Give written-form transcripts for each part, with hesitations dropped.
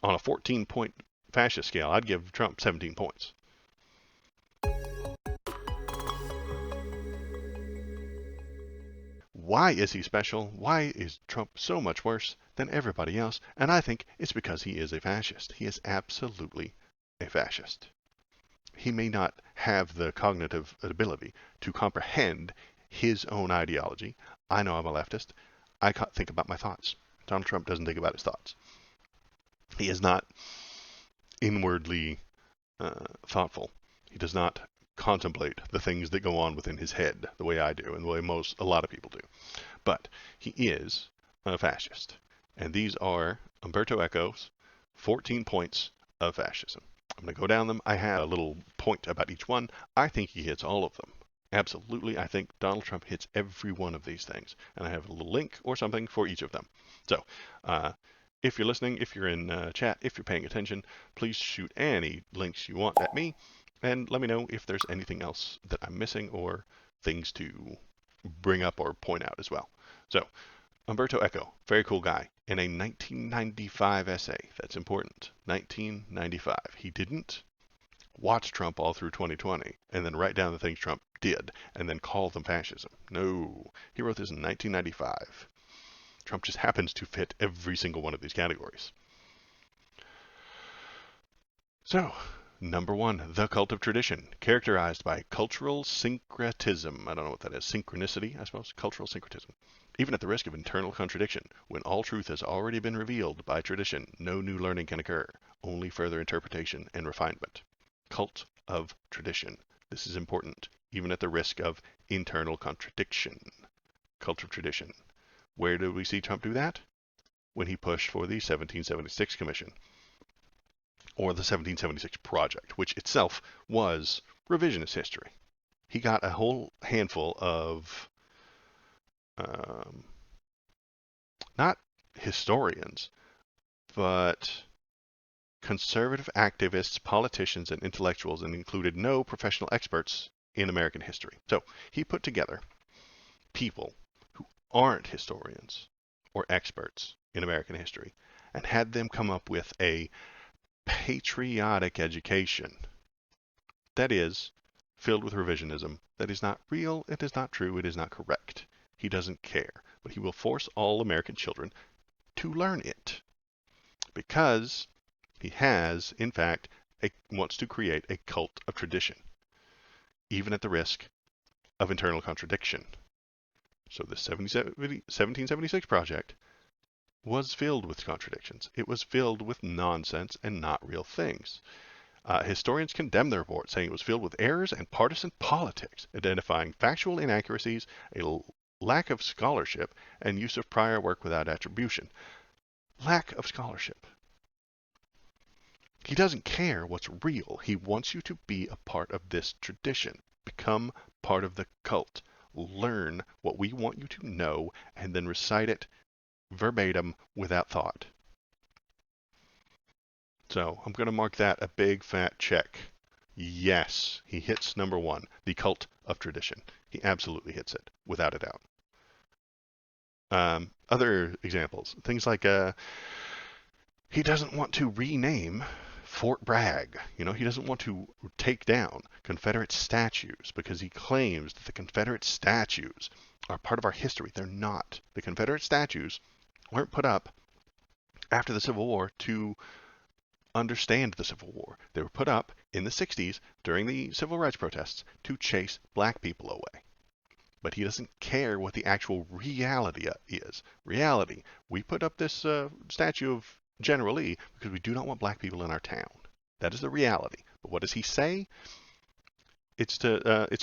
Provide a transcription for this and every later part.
on a 14-point fascist scale, I'd give Trump 17 points. Why is he special? Why is Trump so much worse than everybody else? And I think it's because he is a fascist. He is absolutely a fascist. He may not have the cognitive ability to comprehend his own ideology. I know I'm a leftist. I can't think about my thoughts. Donald Trump doesn't think about his thoughts. He is not inwardly thoughtful. He does not contemplate the things that go on within his head the way I do and the way a lot of people do. But he is a fascist. And these are Umerto Eco's 14 points of fascism. I'm going to go down them. I have a little point about each one. I think he hits all of them. Absolutely, I think Donald Trump hits every one of these things. And I have a little link or something for each of them. So, if you're listening, if you're in chat, if you're paying attention, please shoot any links you want at me. And let me know if there's anything else that I'm missing or things to bring up or point out as well. So, Umerto Eco, very cool guy, in a 1995 essay. That's important. 1995. He didn't watch Trump all through 2020 and then write down the things Trump did and then call them fascism. No. He wrote this in 1995. Trump just happens to fit every single one of these categories. So, number one, the cult of tradition, characterized by cultural syncretism. I don't know what that is. Synchronicity, I suppose. Cultural syncretism. Even at the risk of internal contradiction, when all truth has already been revealed by tradition, no new learning can occur, only further interpretation and refinement. Cult of tradition. This is important, even at the risk of internal contradiction. Cult of tradition. Where did we see Trump do that? When he pushed for the 1776 Commission, or the 1776 Project, which itself was revisionist history. He got a whole handful of not historians, but conservative activists, politicians, and intellectuals, and included no professional experts in American history. So he put together people who aren't historians or experts in American history and had them come up with a patriotic education that is filled with revisionism, that is not real, it is not true, it is not correct. He doesn't care, but he will force all American children to learn it because he has, in fact, wants to create a cult of tradition, even at the risk of internal contradiction. So the 1776 Project was filled with contradictions. It was filled with nonsense and not real things. Historians condemned the report, saying it was filled with errors and partisan politics, identifying factual inaccuracies, a lack of scholarship, and use of prior work without attribution. Lack of scholarship. He doesn't care what's real. He wants you to be a part of this tradition. Become part of the cult. Learn what we want you to know and then recite it verbatim without thought. So I'm going to mark that a big fat check. Yes, he hits number one, the cult of tradition. He absolutely hits it, without a doubt. Other examples, things like he doesn't want to rename Fort Bragg. He doesn't want to take down Confederate statues because he claims that the Confederate statues are part of our history. They're not. The Confederate statues weren't put up after the Civil War to understand the Civil War. They were put up in the 60s during the civil rights protests to chase black people away. But he doesn't care what the actual reality is. Reality. We put up this statue of General Lee because we do not want black people in our town. That is the reality. But what does he say? It's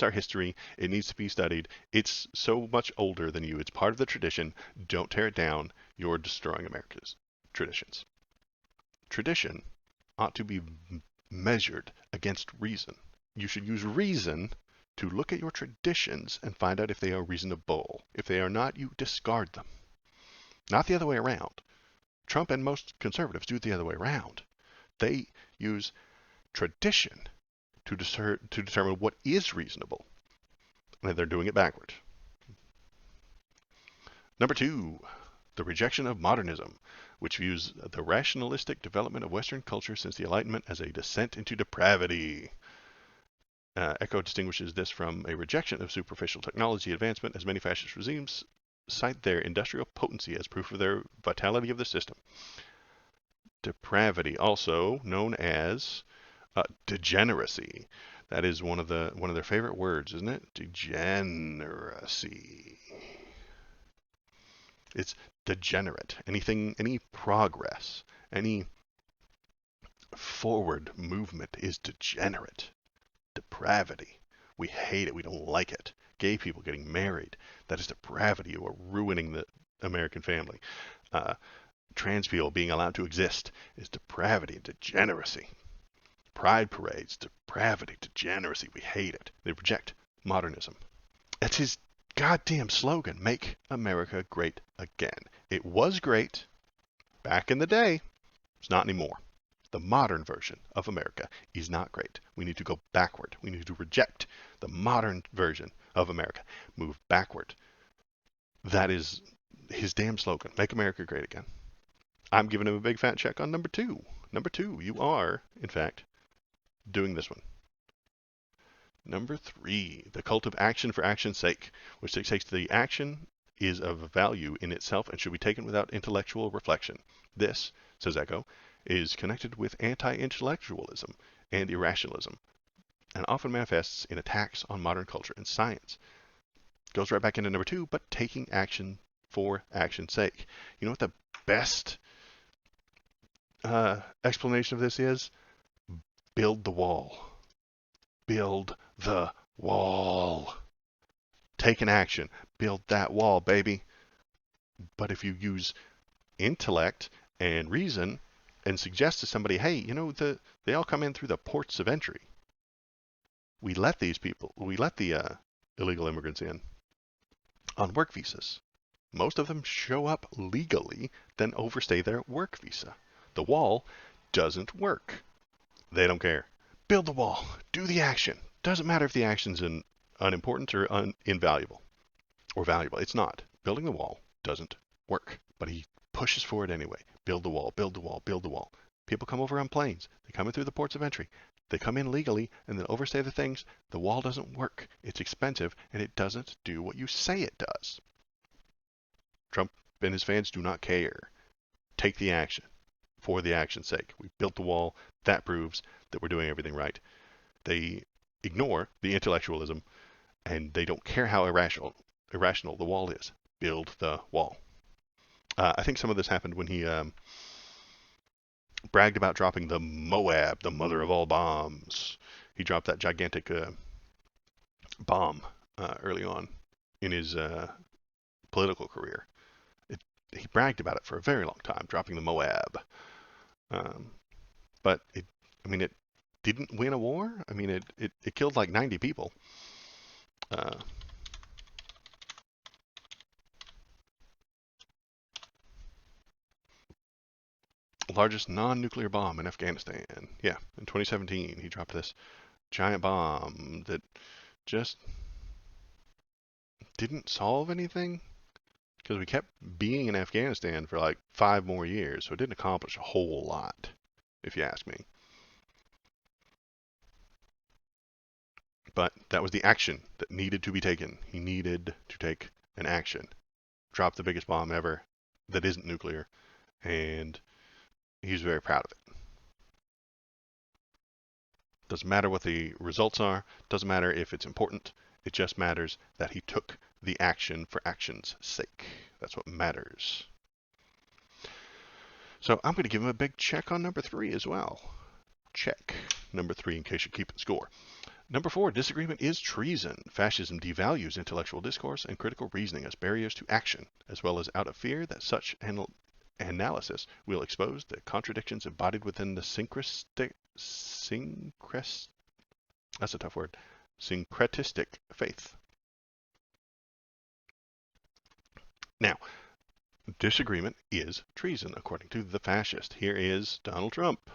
our history. It needs to be studied. It's so much older than you. It's part of the tradition. Don't tear it down. You're destroying America's traditions. Tradition ought to be measured against reason. You should use reason to look at your traditions and find out if they are reasonable. If they are not, you discard them. Not the other way around. Trump and most conservatives do it the other way around. They use tradition to determine what is reasonable. And they're doing it backward. Number two, The Rejection of Modernism, which views the rationalistic development of Western culture since the Enlightenment as a descent into depravity. Eco distinguishes this from a rejection of superficial technology advancement, as many fascist regimes cite their industrial potency as proof of their vitality of the system. Depravity, also known as degeneracy. That is one of their favorite words, isn't it? Degeneracy. It's degenerate. Any progress, any forward movement is degenerate. Depravity. We hate it. We don't like it. Gay people getting married. That is depravity. You are ruining the American family. Trans people being allowed to exist is depravity and degeneracy. Pride parades, depravity, degeneracy. We hate it. They reject modernism. That's his goddamn slogan. Make America great again. It was great back in the day. It's not anymore. The modern version of America is not great. We need to go backward. We need to reject the modern version of America. Move backward. That is his damn slogan. Make America great again. I'm giving him a big fat check on number 2. Number 2, you are, in fact, doing this one. Number 3, the cult of action for action's sake, which takes the action is of value in itself and should be taken without intellectual reflection. This, says Eco, is connected with anti-intellectualism and irrationalism, and often manifests in attacks on modern culture and science. Goes right back into number 2, but taking action for action's sake. You know what the best explanation of this is? Build the wall. Build the wall. Take an action. Build that wall, baby. But if you use intellect and reason and suggest to somebody, hey, you know, they all come in through the ports of entry. We let the illegal immigrants in on work visas. Most of them show up legally, then overstay their work visa. The wall doesn't work. They don't care. Build the wall. Do the action. Doesn't matter if the action's unimportant or invaluable or valuable. It's not. Building the wall doesn't work. But he pushes for it anyway. Build the wall. Build the wall. Build the wall. People come over on planes. They come in through the ports of entry. They come in legally and then overstay the things. The wall doesn't work. It's expensive and it doesn't do what you say it does. Trump and his fans do not care. Take the action for the action's sake. We built the wall. That proves that we're doing everything right. They ignore the intellectualism and they don't care how irrational the wall is. Build the wall. I think some of this happened when he bragged about dropping the Moab, the mother of all bombs. He dropped that gigantic bomb early on in his political career. He bragged about it for a very long time, dropping the Moab. But it didn't win a war. I mean, it killed like 90 people. Largest non-nuclear bomb in Afghanistan. Yeah, in 2017, he dropped this giant bomb that just didn't solve anything because we kept being in Afghanistan for like 5 more years, so it didn't accomplish a whole lot, if you ask me. But that was the action that needed to be taken. He needed to take an action. Drop the biggest bomb ever that isn't nuclear, and he's very proud of it. Doesn't matter what the results are, doesn't matter if it's important, it just matters that he took the action for action's sake. That's what matters. So I'm going to give him a big check on number 3 as well. Check. Number 3 in case you're keeping score. Number 4, disagreement is treason. Fascism devalues intellectual discourse and critical reasoning as barriers to action, as well as out of fear that such analysis will expose the contradictions embodied within the that's a tough word, syncretistic faith. Now, disagreement is treason, according to the fascist. Here is Donald Trump.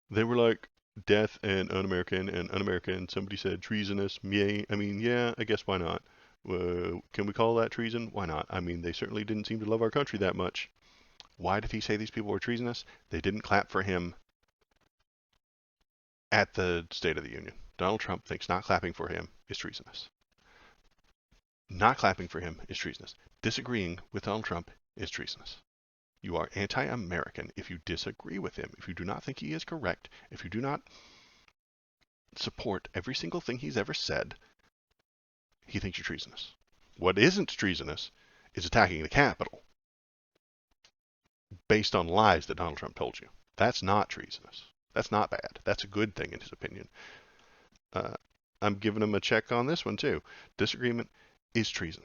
They were like, death and un-American, somebody said treasonous. Yay. I mean, yeah, I guess why not? Can we call that treason? Why not? I mean, they certainly didn't seem to love our country that much. Why did he say these people were treasonous? They didn't clap for him at the State of the Union. Donald Trump thinks not clapping for him is treasonous. Not clapping for him is treasonous. Disagreeing with Donald Trump is treasonous. You are anti-American if you disagree with him, if you do not think he is correct, if you do not support every single thing he's ever said, he thinks you're treasonous. What isn't treasonous is attacking the Capitol based on lies that Donald Trump told you. That's not treasonous. That's not bad. That's a good thing in his opinion. I'm giving him a check on this one too. Disagreement is treason.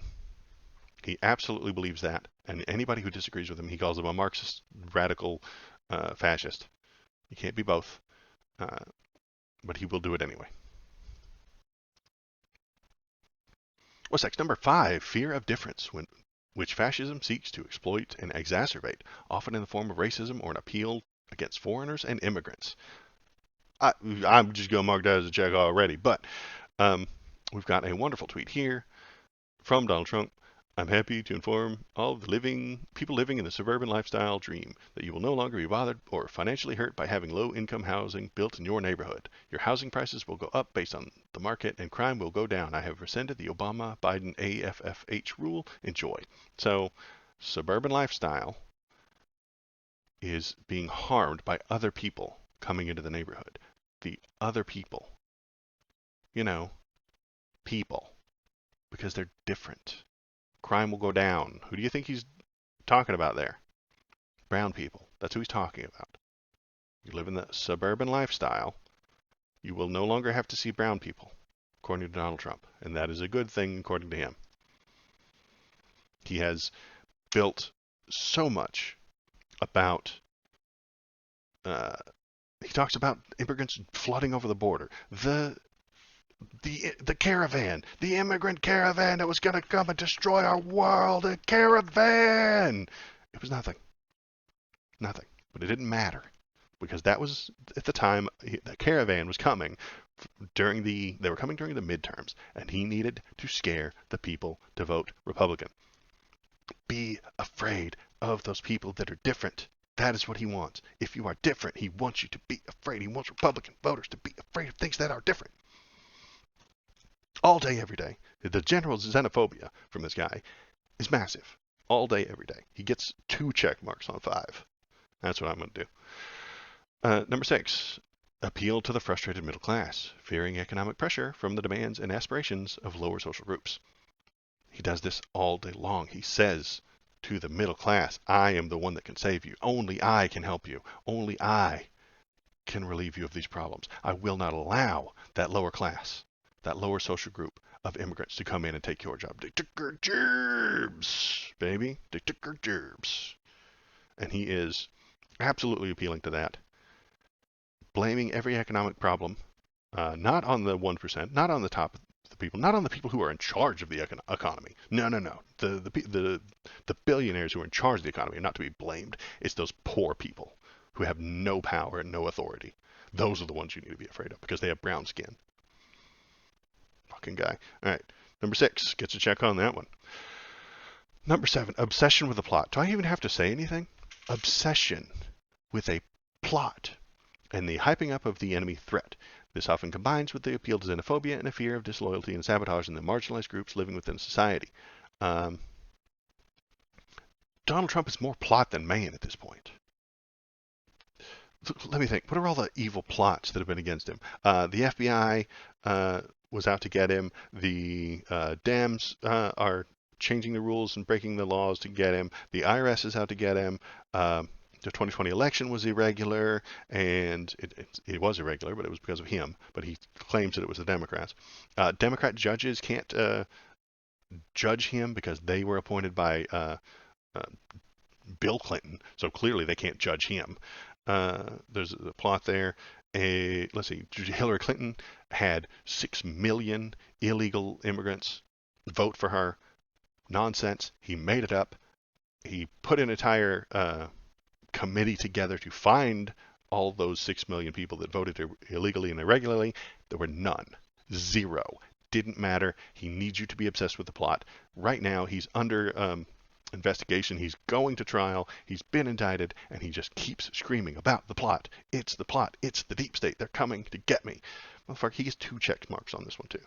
He absolutely believes that. And anybody who disagrees with him, he calls them a Marxist, radical, fascist. You can't be both. But he will do it anyway. What's next? Number 5, fear of difference, which fascism seeks to exploit and exacerbate, often in the form of racism or an appeal against foreigners and immigrants. I'm just going to mark that as a check already, but we've got a wonderful tweet here from Donald Trump. I'm happy to inform all of the people living in the suburban lifestyle dream that you will no longer be bothered or financially hurt by having low-income housing built in your neighborhood. Your housing prices will go up based on the market, and crime will go down. I have rescinded the Obama-Biden AFFH rule. Enjoy. So, suburban lifestyle is being harmed by other people coming into the neighborhood. The other people. You know, people. Because they're different. Crime will go down. Who do you think he's talking about there? Brown people. That's who he's talking about. You live in the suburban lifestyle, you will no longer have to see brown people, according to Donald Trump. And that is a good thing, according to him. He has built so much about... he talks about immigrants flooding over the border. The caravan, the immigrant caravan that was going to come and destroy our world, a caravan. It was nothing. Nothing. But it didn't matter because that was at the time the caravan was coming they were coming during the midterms, and he needed to scare the people to vote Republican. Be afraid of those people that are different. That is what he wants. If you are different, he wants you to be afraid. He wants Republican voters to be afraid of things that are different. All day, every day. The general xenophobia from this guy is massive. All day, every day. He gets 2 check marks on 5. That's what I'm going to do. Number 6, appeal to the frustrated middle class, fearing economic pressure from the demands and aspirations of lower social groups. He does this all day long. He says to the middle class, I am the one that can save you. Only I can help you. Only I can relieve you of these problems. I will not allow that lower class, that lower social group of immigrants to come in and take your job. They took our jobs, baby. They took our jobs. And he is absolutely appealing to that, blaming every economic problem, not on the 1%, not on the top of the people, not on the people who are in charge of the economy. No. The billionaires who are in charge of the economy are not to be blamed. It's those poor people who have no power and no authority. Those are the ones you need to be afraid of because they have brown skin. Fucking guy. All right. Number 6. Gets a check on that one. Number 7. Obsession with a plot. Do I even have to say anything? Obsession with a plot and the hyping up of the enemy threat. This often combines with the appeal to xenophobia and a fear of disloyalty and sabotage in the marginalized groups living within society. Donald Trump is more plot than man at this point. Let me think. What are all the evil plots that have been against him? The FBI was out to get him. The Dems are changing the rules and breaking the laws to get him. The IRS is out to get him. The 2020 election was irregular, and it was irregular, but it was because of him. But he claims that it was the Democrats. Democrat judges can't judge him because they were appointed by Bill Clinton, so clearly they can't judge him. There's a plot there. Let's see, Hillary Clinton had 6 million illegal immigrants vote for her. Nonsense. He made it up. He put an entire committee together to find all those 6 million people that voted illegally and irregularly. There were none. 0. didn't matter. He needs you to be obsessed with the plot. Right now, he's under investigation. He's going to trial. He's been indicted, and he just keeps screaming about the plot. It's the plot. It's the deep state. They're coming to get me. Motherfucker, he gets 2 check marks on this one, too.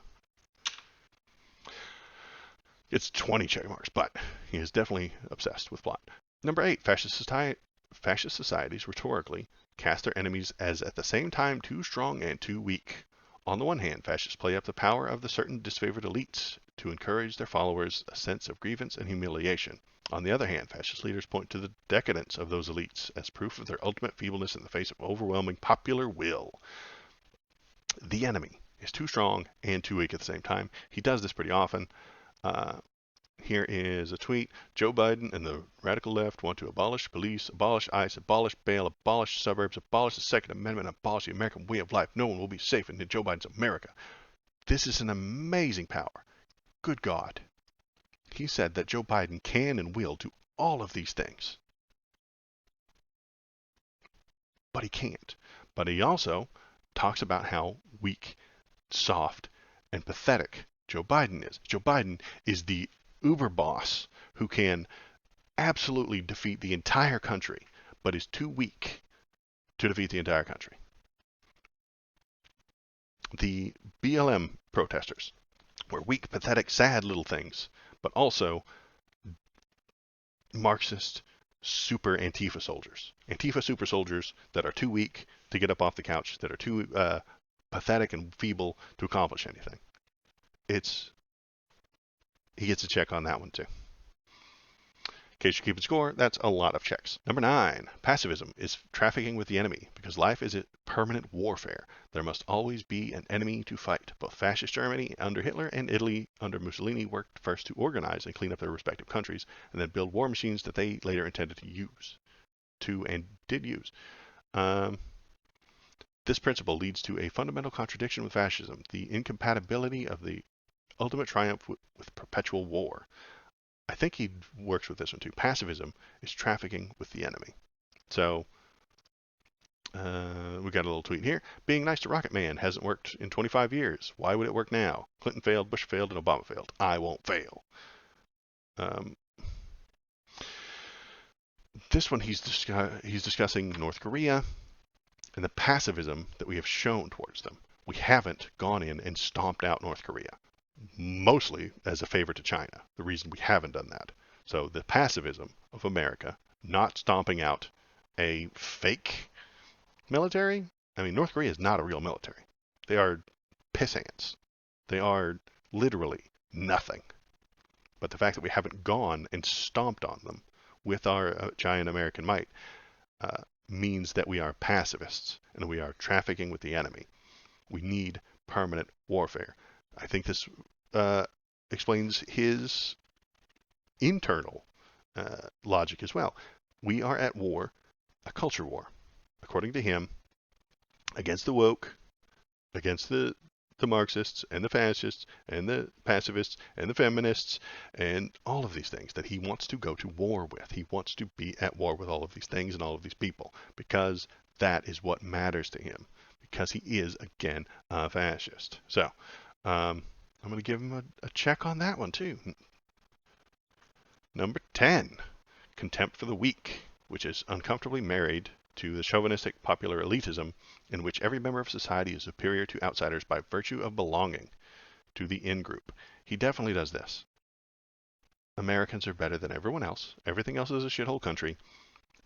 It's 20 check marks, but he is definitely obsessed with plot. Number 8, fascist societies rhetorically cast their enemies as at the same time too strong and too weak. On the one hand, fascists play up the power of the certain disfavored elites to encourage their followers a sense of grievance and humiliation. On the other hand, fascist leaders point to the decadence of those elites as proof of their ultimate feebleness in the face of overwhelming popular will. The enemy is too strong and too weak at the same time. He does this pretty often. Here is a tweet. Joe Biden and the radical left want to abolish police, abolish ICE, abolish bail, abolish suburbs, abolish the Second Amendment, abolish the American way of life. No one will be safe in Joe Biden's America. This is an amazing power. Good God. He said that Joe Biden can and will do all of these things. But he can't. But he also talks about how weak, soft, and pathetic Joe Biden is. Joe Biden is the uber boss who can absolutely defeat the entire country, but is too weak to defeat the entire country. The BLM protesters were weak, pathetic, sad little things, but also Marxist super Antifa soldiers. Antifa super soldiers that are too weak to get up off the couch, that are too pathetic and feeble to accomplish anything. He gets a check on that one too. In case you're keeping score, that's a lot of checks. Number 9, pacifism is trafficking with the enemy because life is a permanent warfare. There must always be an enemy to fight. Both fascist Germany under Hitler and Italy under Mussolini worked first to organize and clean up their respective countries and then build war machines that they later intended to use. This principle leads to a fundamental contradiction with fascism, the incompatibility of the ultimate triumph with perpetual war. I think he works with this one too. Pacifism is trafficking with the enemy. So we got a little tweet here. Being nice to Rocket Man hasn't worked in 25 years. Why would it work now? Clinton failed, Bush failed, and Obama failed. I won't fail. This one he's discussing North Korea and the pacifism that we have shown towards them. We haven't gone in and stomped out North Korea, mostly as a favor to China, the reason we haven't done that. So the pacifism of America, not stomping out a fake military. I mean, North Korea is not a real military. They are piss ants. They are literally nothing. But the fact that we haven't gone and stomped on them with our giant American might means that we are pacifists and we are trafficking with the enemy. We need permanent warfare. I think this explains his internal logic as well. We are at war, a culture war, according to him, against the woke, against the Marxists and the fascists and the pacifists and the feminists and all of these things that he wants to go to war with. He wants to be at war with all of these things and all of these people because that is what matters to him, because he is, again, a fascist. So I'm going to give him a check on that one too. Number 10, contempt for the weak, which is uncomfortably married to the chauvinistic popular elitism in which every member of society is superior to outsiders by virtue of belonging to the in-group. He definitely does this. Americans are better than everyone else. Everything else is a shithole country.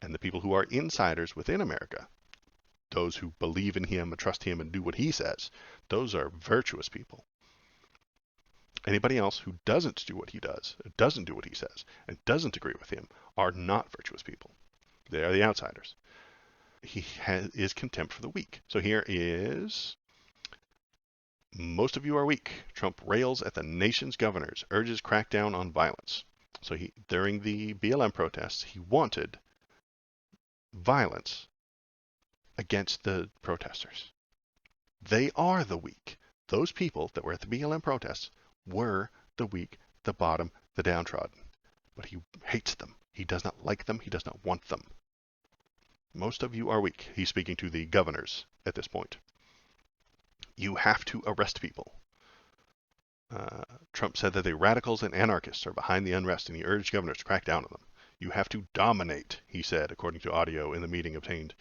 And the people who are insiders within America, those who believe in him and trust him and do what he says, those are virtuous people. Anybody else who doesn't do what he does, doesn't do what he says, and doesn't agree with him are not virtuous people. They are the outsiders. He is contempt for the weak. So here is, most of you are weak. Trump rails at the nation's governors, urges crackdown on violence. So during the BLM protests, he wanted violence against the protesters. They are the weak. Those people that were at the BLM protests were the weak, the bottom, the downtrodden. But he hates them. He does not like them. He does not want them. Most of you are weak. He's speaking to the governors at this point. You have to arrest people. Trump said that the radicals and anarchists are behind the unrest, and he urged governors to crack down on them. You have to dominate, he said, according to audio in the meeting obtained.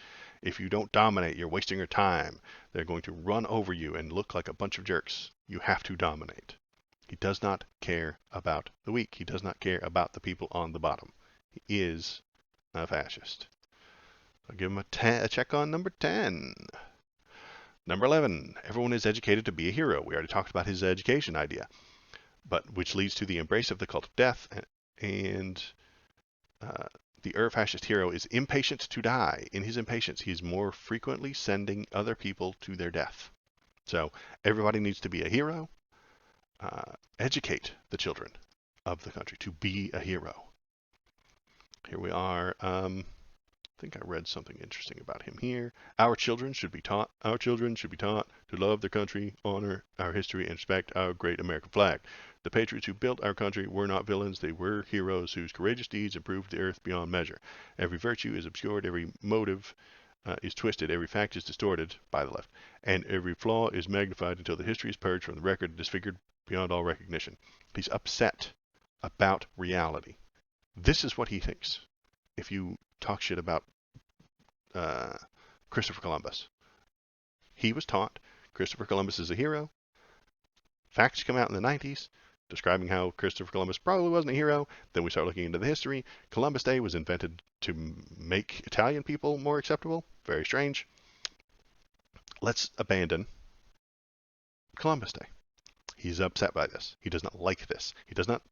If you don't dominate, you're wasting your time. They're going to run over you and look like a bunch of jerks. You have to dominate. He does not care about the weak. He does not care about the people on the bottom. He is a fascist. I'll give him a check on number 10. Number 11, everyone is educated to be a hero. We already talked about his education idea, but which leads to the embrace of the cult of death. And the fascist hero is impatient to die. In his impatience, he's more frequently sending other people to their death. So everybody needs to be a hero. Educate the children of the country to be a hero. Here we are. I think I read something interesting about him here. Our children should be taught to love their country, honor our history, and respect our great American flag. The patriots who built our country were not villains. They were heroes whose courageous deeds improved the earth beyond measure. Every virtue is obscured, every motive is twisted, every fact is distorted by the left, and every flaw is magnified until the history is purged from the record and disfigured beyond all recognition. He's upset about reality. This is what he thinks. If you talk shit about Christopher Columbus, he was taught Christopher Columbus is a hero. Facts come out in the 90s describing how Christopher Columbus probably wasn't a hero. Then we start looking into the history. Columbus Day was invented to make Italian people more acceptable. Very strange. Let's abandon Columbus Day. He's upset by this. He does not like this. He does not.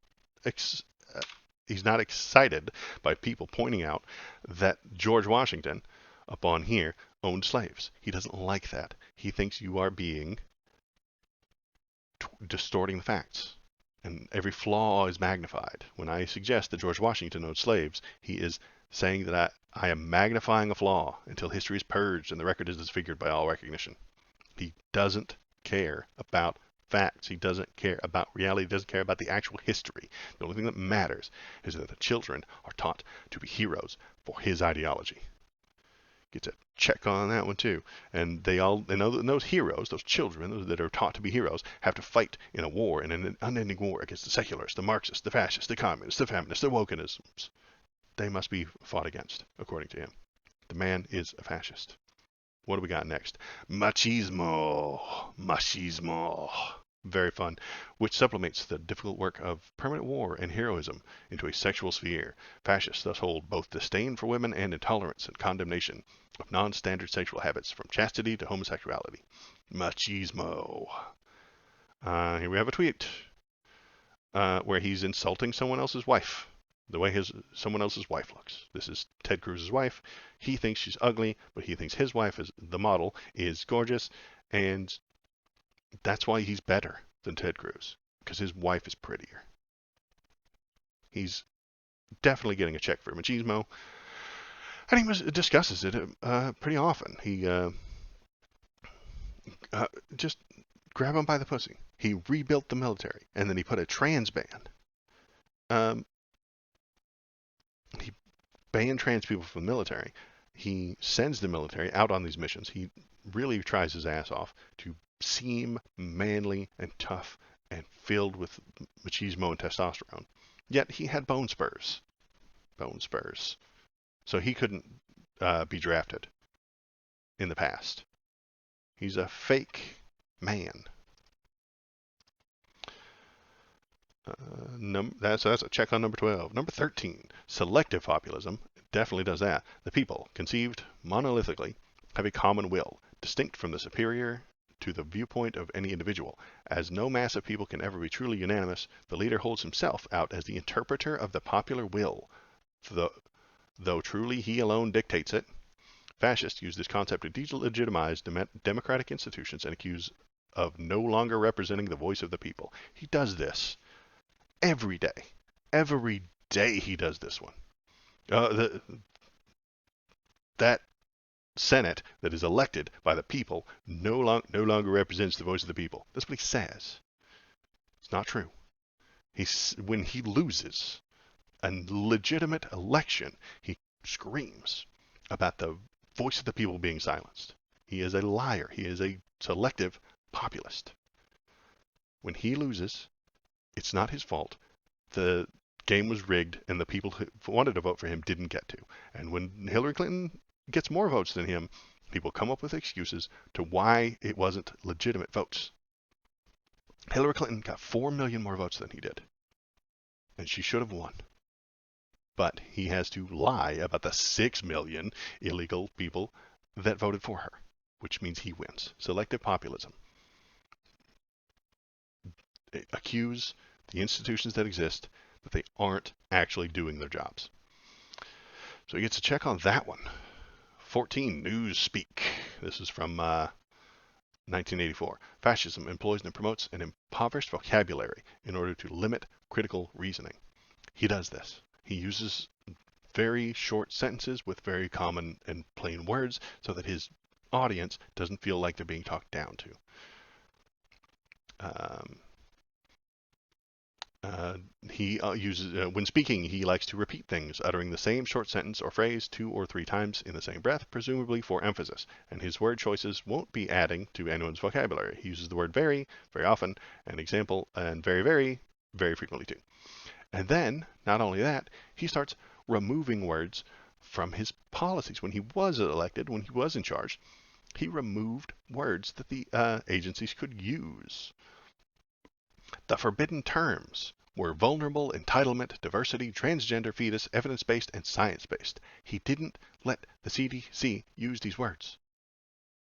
He's not excited by people pointing out that George Washington, up on here, owned slaves. He doesn't like that. He thinks you are distorting the facts, and every flaw is magnified. When I suggest that George Washington owned slaves, he is saying that I am magnifying a flaw until history is purged and the record is disfigured by all recognition. He doesn't care about facts. He doesn't care about reality. He doesn't care about the actual history. The only thing that matters is that the children are taught to be heroes for his ideology. Gets a check on that one too. And those heroes, those children, those that are taught to be heroes, have to fight in a war, in an unending war against the secularists, the Marxists, the fascists, the communists, the feminists, the wokenisms. They must be fought against, according to him. The man is a fascist. What do we got next? Machismo. Very fun, which supplements the difficult work of permanent war and heroism into a sexual sphere. Fascists thus hold both disdain for women and intolerance and condemnation of non-standard sexual habits, from chastity to homosexuality. Machismo. Here we have a tweet where he's insulting someone else's wife, the way someone else's wife looks. This is Ted Cruz's wife. He thinks she's ugly, but he thinks his wife, the model, is gorgeous, and that's why he's better than Ted Cruz, because his wife is prettier. He's definitely getting a check for machismo, and he discusses it pretty often. He just grab him by the pussy. He rebuilt the military, and then he put a trans ban. He banned trans people from the military. He sends the military out on these missions. He really tries his ass off to seem manly and tough and filled with machismo and testosterone. Yet he had bone spurs. So he couldn't be drafted in the past. He's a fake man. That's a check on number 12. Number 13, selective populism. Definitely does that. The people, conceived monolithically, have a common will, distinct from the superior to the viewpoint of any individual. As no mass of people can ever be truly unanimous, the leader holds himself out as the interpreter of the popular will, though truly he alone dictates it. Fascists use this concept to delegitimize democratic institutions and accuse of no longer representing the voice of the people. He does this every day. Every day he does this one. That Senate that is elected by the people no longer represents the voice of the people. That's what he says. It's not true. When he loses a legitimate election, he screams about the voice of the people being silenced. He is a liar. He is a selective populist. When he loses, it's not his fault. The game was rigged, and the people who wanted to vote for him didn't get to. And when Hillary Clinton gets more votes than him, people come up with excuses to why it wasn't legitimate votes. Hillary Clinton got 4 million more votes than he did, and she should have won. But he has to lie about the 6 million illegal people that voted for her, which means he wins. Selective populism. Accuse the institutions that exist that they aren't actually doing their jobs. So he gets a check on that one. 14, Newspeak. This is from 1984. Fascism employs and promotes an impoverished vocabulary in order to limit critical reasoning. He does this. He uses very short sentences with very common and plain words so that his audience doesn't feel like they're being talked down to. He uses, when speaking, he likes to repeat things, uttering the same short sentence or phrase 2 or 3 times in the same breath, presumably for emphasis. And his word choices won't be adding to anyone's vocabulary. He uses the word very, very often, an example, and very, very, very frequently too. And then, not only that, he starts removing words from his policies. When he was elected, when he was in charge, he removed words that the agencies could use. The forbidden terms were vulnerable, entitlement, diversity, transgender, fetus, evidence-based, and science-based. He didn't let the CDC use these words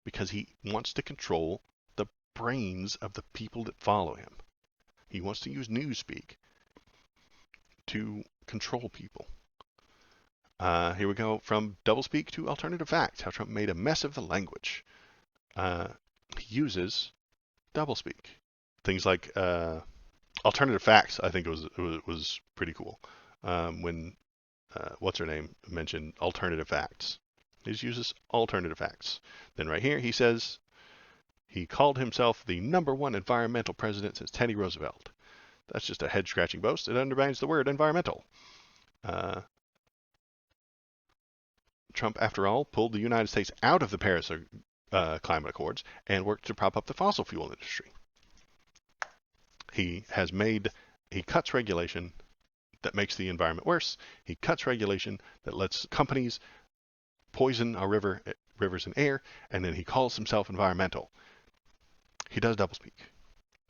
because he wants to control the brains of the people that follow him. He wants to use Newspeak to control people. Here we go, from doublespeak to alternative facts, how Trump made a mess of the language. He uses doublespeak. Things like alternative facts, I think it was pretty cool. When what's her name mentioned alternative facts, he just uses alternative facts. Then right here he says he called himself the #1 environmental president since Teddy Roosevelt. That's just a head-scratching boast. It undermines the word environmental. Trump, after all, pulled the United States out of the Paris Climate Accords and worked to prop up the fossil fuel industry. He cuts regulation that makes the environment worse. He cuts regulation that lets companies poison our rivers and air, and then he calls himself environmental. He does doublespeak.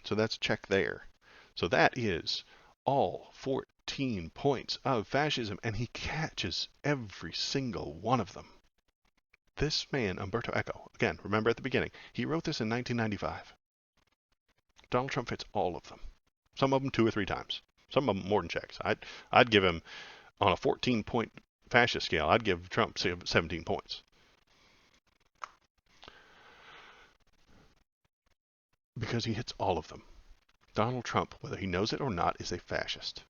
So that's a check there. So that is all 14 points of fascism, and he catches every single one of them. This man, Umerto Eco, again, remember at the beginning, he wrote this in 1995. Donald Trump fits all of them. Some of them 2 or 3 times. Some of them more than checks. I'd give him, on a 14-point fascist scale, I'd give Trump 17 points. Because he hits all of them. Donald Trump, whether he knows it or not, is a fascist.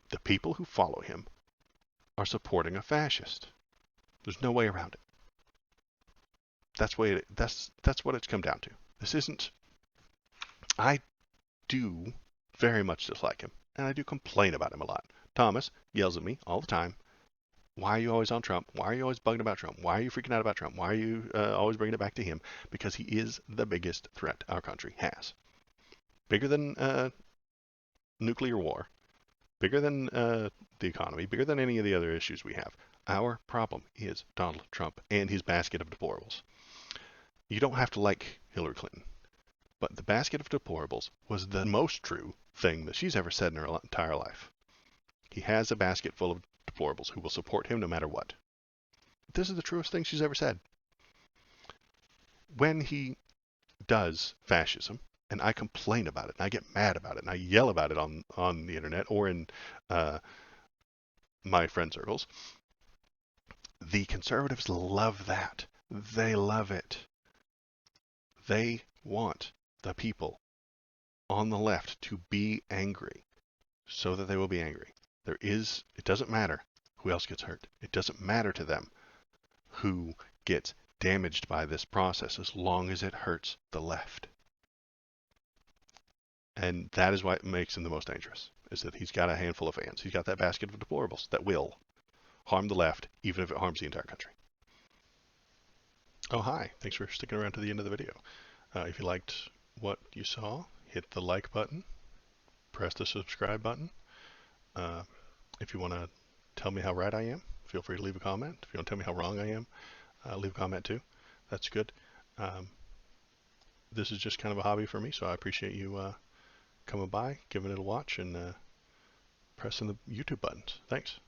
The people who follow him are supporting a fascist. There's no way around it. That's what it's come down to. This isn't... I do very much dislike him, and I do complain about him a lot. Thomas yells at me all the time. Why are you always on Trump? Why are you always bugging about Trump? Why are you freaking out about Trump? Why are you always bringing it back to him? Because he is the biggest threat our country has. Bigger than nuclear war. Bigger than the economy. Bigger than any of the other issues we have. Our problem is Donald Trump and his basket of deplorables. You don't have to like Hillary Clinton. But the basket of deplorables was the most true thing that she's ever said in her entire life. He has a basket full of deplorables who will support him no matter what. This is the truest thing she's ever said. When he does fascism, and I complain about it, and I get mad about it, and I yell about it on the internet or in my friend circles, the conservatives love that. They love it. They want the people on the left to be angry so that they will be angry. It doesn't matter who else gets hurt. It doesn't matter to them who gets damaged by this process as long as it hurts the left. And that is why it makes him the most dangerous, is that he's got a handful of fans. He's got that basket of deplorables that will harm the left, even if it harms the entire country. Oh, hi. Thanks for sticking around to the end of the video. If you liked what you saw, hit hit the like button, press the subscribe button. Uh, if you want to tell me how right I am, feel free to leave a comment. If you want to tell me how wrong I am, leave a comment too. That's good. Um, this is just kind of a hobby for me, so I appreciate you coming by, giving it a watch, and pressing the YouTube buttons. Thanks.